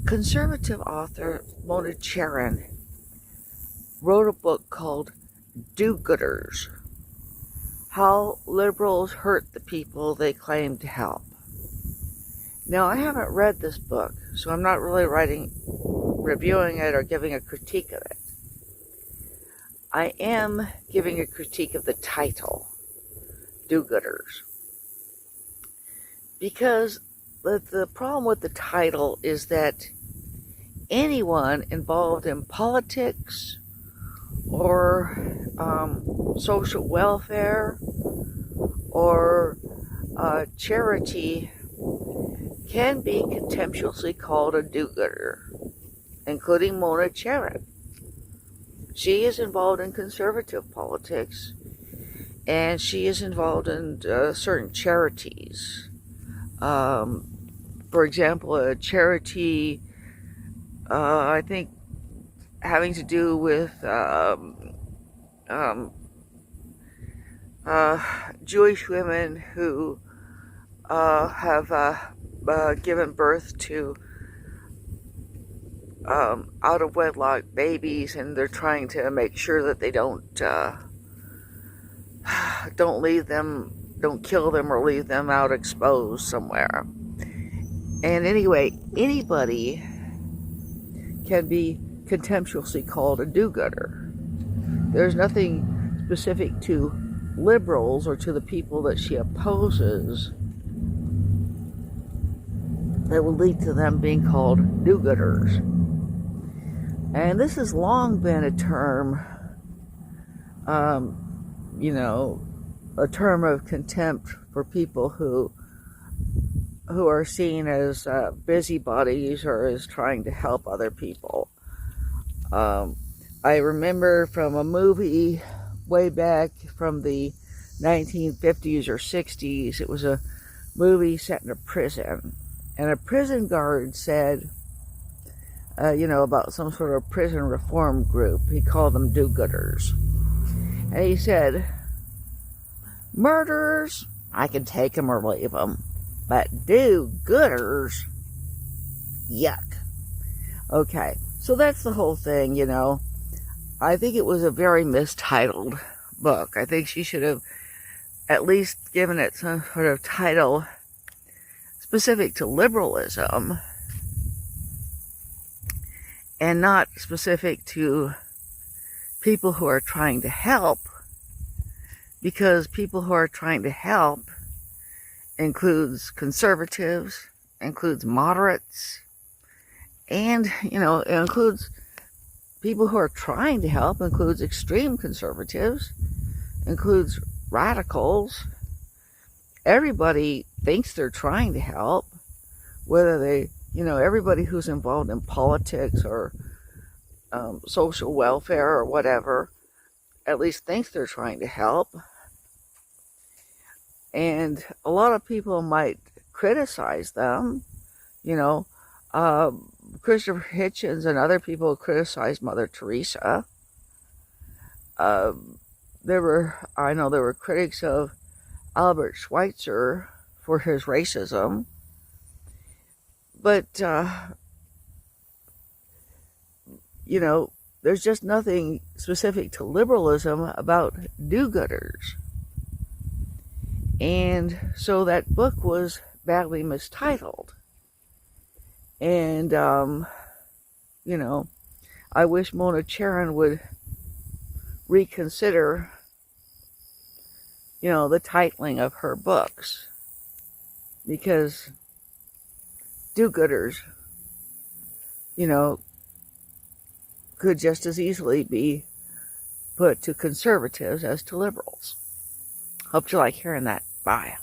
Conservative author Mona Charen wrote a book called Do-Gooders: How Liberals Hurt the People They Claim to Help. Now, I haven't read this book, so I'm not really reviewing it or giving a critique of it. I am giving a critique of the title, Do-Gooders. Because the problem with the title is that anyone involved in politics or social welfare or charity can be contemptuously called a do-gooder, including Mona Charen. She is involved in conservative politics, and she is involved in certain charities. For example, a charity, I think, having to do with Jewish women who have given birth to out-of-wedlock babies, and they're trying to make sure that they don't kill them or leave them out exposed somewhere. And anyway, anybody can be contemptuously called a do-gooder. There's nothing specific to liberals or to the people that she opposes that will lead to them being called do-gooders. And this has long been a term, a term of contempt for people who are seen as busybodies or as trying to help other people. I remember from a movie way back from the 1950s or 60s, it was a movie set in a prison. And a prison guard said, about some sort of prison reform group. He called them do-gooders. And he said, murderers, I can take them or leave them. But do-gooders, yuck. Okay, so that's the whole thing, I think it was a very mistitled book. I think she should have at least given it some sort of title specific to liberalism and not specific to people who are trying to help, because people who are trying to help includes conservatives, includes moderates, and, it includes people who are trying to help, includes extreme conservatives, includes radicals. Everybody thinks they're trying to help, whether they, everybody who's involved in politics or social welfare or whatever, at least thinks they're trying to help. And a lot of people might criticize them, Christopher Hitchens and other people criticized Mother Teresa. I know there were critics of Albert Schweitzer for his racism, but there's just nothing specific to liberalism about do-gooders. And so that book was badly mistitled. And, I wish Mona Charen would reconsider, the titling of her books. Because do-gooders, could just as easily be put to conservatives as to liberals. Hope you like hearing that. Bye.